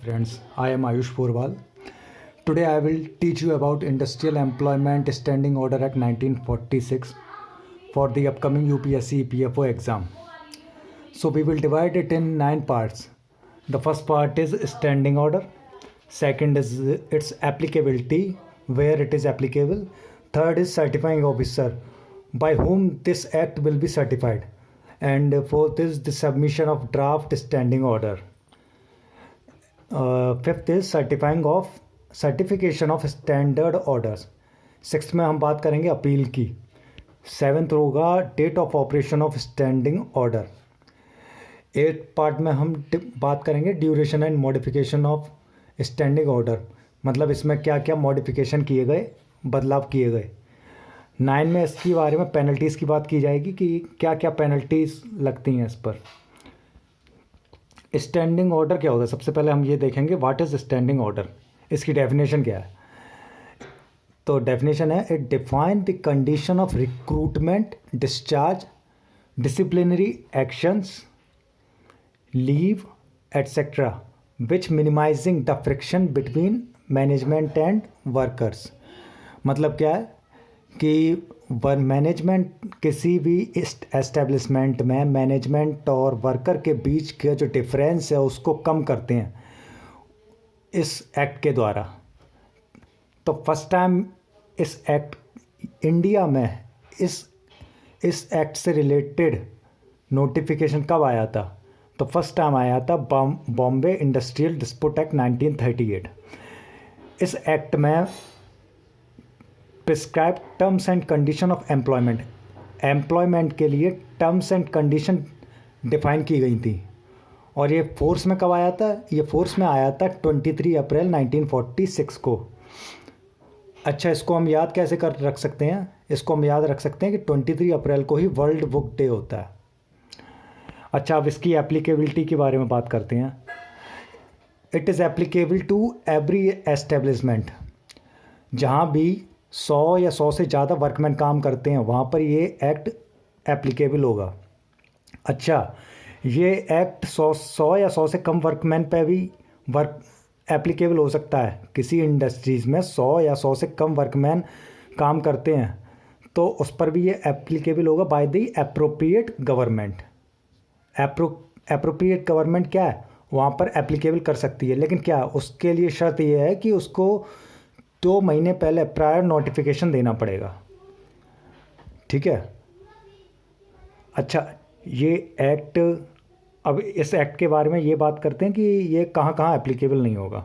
friends, I am Ayush Porwal. Today I will teach you about Industrial Employment Standing Order Act 1946 for the upcoming UPSC PFO exam. So we will divide it in 9 parts. The first part is standing order. Second is its applicability, where it is applicable. Third is certifying officer, by whom this act will be certified. And fourth is the submission of draft standing order. Fifth is certification of standard orders. Six में हम बात करेंगे appeal की. Seventh होगा date of operation of standing order. Eight part में हम बात करेंगे duration and modification of standing order, मतलब इसमें क्या क्या मॉडिफिकेशन किए गए, बदलाव किए गए. नाइन में इसके बारे में पेनल्टीज़ की बात की जाएगी कि क्या क्या पेनल्टीज़ लगती हैं इस पर. स्टैंडिंग ऑर्डर क्या होता है, सबसे पहले हम ये देखेंगे व्हाट इज़ स्टैंडिंग ऑर्डर. इसकी डेफिनेशन क्या है. तो डेफिनेशन है it define the condition of recruitment, discharge, disciplinary actions, leave etcetera which minimising the friction between management and workers. मतलब क्या है कि मैनेजमेंट किसी भी एस्टेब्लिशमेंट में मैनेजमेंट और वर्कर के बीच के जो डिफरेंस है उसको कम करते हैं इस एक्ट के द्वारा. तो फर्स्ट टाइम इस एक्ट इंडिया में इस एक्ट से रिलेटेड नोटिफिकेशन कब आया था. तो फर्स्ट टाइम आया था बॉम्बे इंडस्ट्रियल डिस्प्यूट एक्ट 1938. इस एक्ट में prescribe terms and condition of employment के लिए टर्म्स एंड कंडीशन डिफाइन की गई थी. और ये फोर्स में कब आया था. ये फोर्स में आया था 23 अप्रैल 1946 को. अच्छा, इसको हम याद कैसे कर रख सकते हैं. इसको हम याद रख सकते हैं कि 23 अप्रैल को ही वर्ल्ड बुक डे होता है. अच्छा, अब इसकी एप्लीकेबिलिटी के बारे में बात करते हैं. It is applicable to every establishment. जहाँ भी 100 या 100 से ज़्यादा वर्कमैन काम करते हैं वहाँ पर ये एक्ट एप्लीकेबल होगा. अच्छा, ये एक्ट 100 या 100 से कम वर्कमैन पे भी एप्लीकेबल हो सकता है. किसी इंडस्ट्रीज़ में 100 या 100 से कम वर्कमैन काम करते हैं तो उस पर भी ये एप्लीकेबल होगा by the appropriate government. Appropriate government क्या है, वहाँ पर एप्लीकेबल कर सकती है. लेकिन क्या, उसके लिए शर्त ये है कि उसको 2 महीने पहले प्रायर नोटिफिकेशन देना पड़ेगा. ठीक है. अच्छा, ये एक्ट, अब इस एक्ट के बारे में ये बात करते हैं कि ये कहाँ कहाँ एप्लीकेबल नहीं होगा.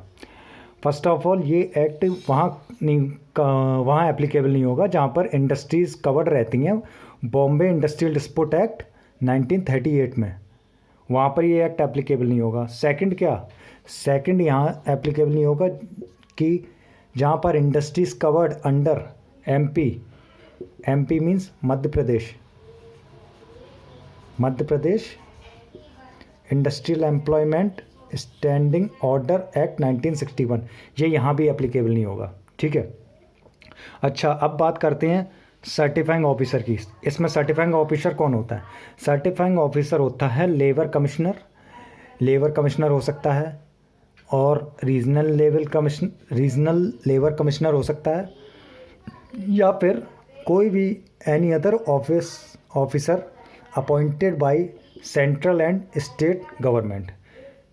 फर्स्ट ऑफ ऑल, ये एक्ट वहाँ एप्लीकेबल नहीं होगा जहाँ पर इंडस्ट्रीज़ कवर्ड रहती हैं. बॉम्बे इंडस्ट्रियल डिस्प्यूट एक्ट 1938 में, वहाँ पर ये एक्ट एप्लीकेबल नहीं होगा. सेकंड यहाँ एप्लीकेबल नहीं होगा कि जहाँ पर industries covered under MP means Madhya Pradesh industrial employment standing order act 1961, ये यहाँ भी एप्लीकेबल नहीं होगा. ठीक है. अच्छा, अब बात करते हैं सर्टिफाइंग ऑफिसर की. इसमें सर्टिफाइंग ऑफिसर कौन होता है. सर्टिफाइंग ऑफिसर होता है लेबर कमिश्नर हो सकता है, और रीजनल लेबर कमिश्नर हो सकता है, या फिर कोई भी any other officer appointed by central and state government.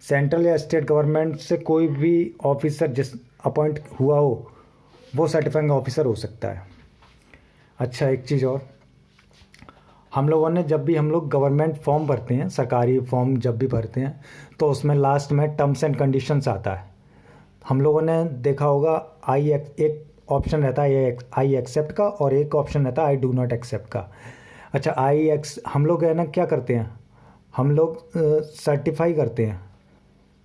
Central या स्टेट गवर्नमेंट से कोई भी ऑफिसर जिस अपॉइंट हुआ हो वो सर्टिफाइंग ऑफिसर हो सकता है. अच्छा, एक चीज़ और, हम लोगों ने जब भी हम लोग गवर्नमेंट फॉर्म भरते हैं, सरकारी फॉर्म जब भी भरते हैं, तो उसमें लास्ट में टर्म्स एंड कंडीशंस आता है. हम लोगों ने देखा होगा एक ऑप्शन रहता है आई एक्सेप्ट का, और एक ऑप्शन रहता है आई डू नॉट एक्सेप्ट का. अच्छा, हम लोग है ना क्या करते हैं, हम लोग सर्टिफाई करते हैं.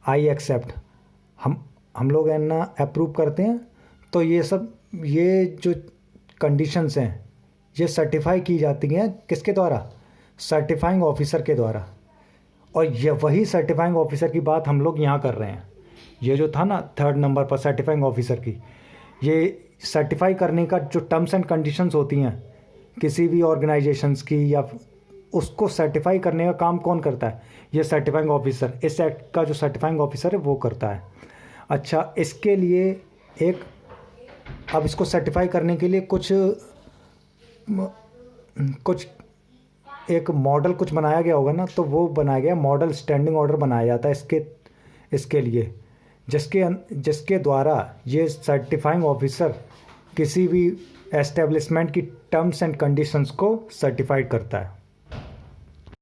आई एक्सेप्ट हम लोग है ना अप्रूव करते हैं. तो ये जो कंडीशंस हैं ये सर्टिफाई की जाती हैं किसके द्वारा, सर्टिफाइंग ऑफिसर के द्वारा. और ये वही सर्टिफाइंग ऑफिसर की बात हम लोग यहाँ कर रहे हैं. ये जो था ना थर्ड नंबर पर सर्टिफाइंग ऑफिसर की, ये सर्टिफाई करने का जो टर्म्स एंड कंडीशंस होती हैं किसी भी ऑर्गेनाइजेशंस की, या उसको सर्टिफाई करने का काम कौन करता है, ये सर्टिफाइंग ऑफिसर. इस एक्ट का जो सर्टिफाइंग ऑफिसर है वो करता है. अच्छा, इसके लिए एक, अब इसको सर्टिफाई करने के लिए कुछ एक मॉडल कुछ बनाया गया होगा ना, तो वो बनाया गया मॉडल स्टैंडिंग ऑर्डर बनाया जाता है इसके लिए, जिसके द्वारा ये सर्टिफाइंग ऑफिसर किसी भी एस्टेब्लिशमेंट की टर्म्स एंड कंडीशंस को सर्टिफाइड करता है।